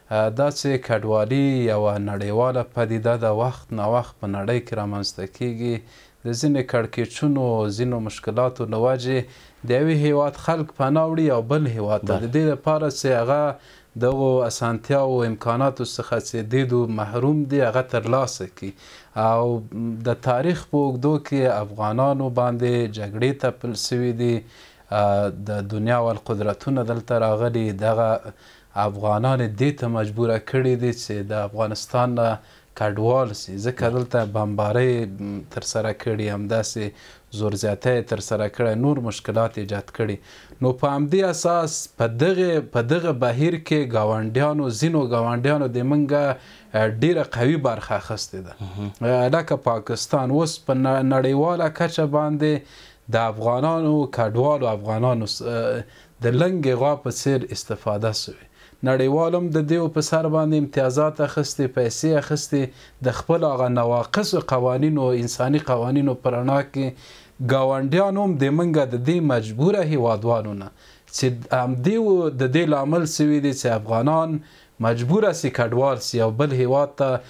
داسې کډوالي یوه نړیواله پدیده د وخت نه وخت په نړۍ کې رامنځته کیږي د ځینې کړکېچونو ځینو مشکلاتو له وجې د یوې هیواد خلک پناه وړي او بل هیواد ته د دې لپاره چې هغه دغو اسانتیاو امکاناتو څخه چې دیدو محروم دي هغه ترلاسه کړي او د تاریخ په اوږدو کې افغانانو باندې جګړې تپل سوي دي د دنیا والقدرتونه دلته راغلي دغه افغانان دې ته مجبوره کړي دي چې د افغانستان نه کډوال سي ځکه دلته بمبارۍ ترسره کړي همداسې زور زیاتی یې ترسره کړی نور مشکلات ایجاد کړي نو په همدې اساس په دغه بهیر کې ګاونډیانو ځینو ګاونډیانو د موږ ډیره قوي برخه اخیستې ده لکه پاکستان اوس په نړیواله کچه باندې د افغانانو کډوالو افغانانو د لنګې غوا په څیر استفاده سوې نړیوال هم د دې په سر باندې امتیازات اخیستې پیسې اخیستې د خپل هغه نواقصو قوانینو انساني قوانینو په رڼا کې ګاونډیان هم د موږ د دې مجبوره هیوادوالو نه چې همدې د دې لامل سوي دي چې افغانان مجبوره سي کډوال سي او بل هیواد ته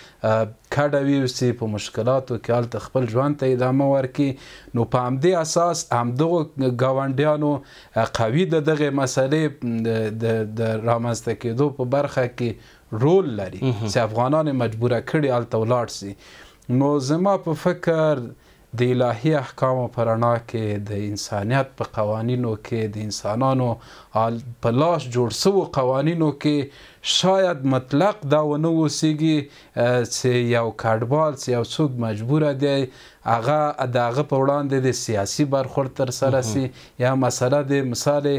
کډه ویوسي په مشکلاتو کې هلته خپل ژوند ته ادامه ورکړي نو په همدې اساس همدغو ګاونډیانو قوي د دغې مسلې د رامنځته کېدو په برخه کې رول لري چې افغانان مجبوره کړي هلته ولاړ سي نو زما په فکر د الهي احکامو په رڼا کې د انسانیت په قوانینو کې د انسانانو په لاس جوړ سوو قوانینو کې شاید مطلق دا ونه اوسیږي چې یو کډوال چې یو څوک مجبوره دی هغه د هغه په وړاندې د سیاسي برخورد ترسره سي یا مسله د مثال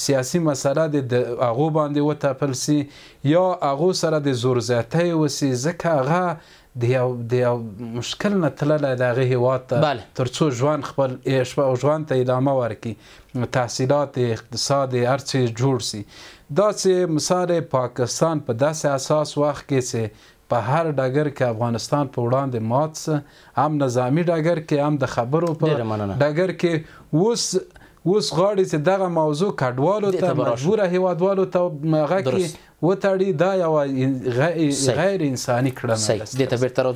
سیاسي مسله د هغو باندې وتپل سي یا هغو سره د زور زیاتی وسي ځکه هغه د یو مشکل نه تللی د هغې هیواد ته تر څو ژوند خپل ژوند ته ادامه ورکړي تحصیلات اقتصاد هر څه جوړ سي داسې مثال پاکستان په داسې اساس وخت کې چې په هر ډګر کې افغانستان په وړاندې مات څه هم نظامي ډګر کې هم د خبرو په ډګر کې اوس غواړي چې دغه موضوع کډوالو ته مجبوره هیوادوالو ته هغه کې وتړي دا یوه غیر انساني کړنه ده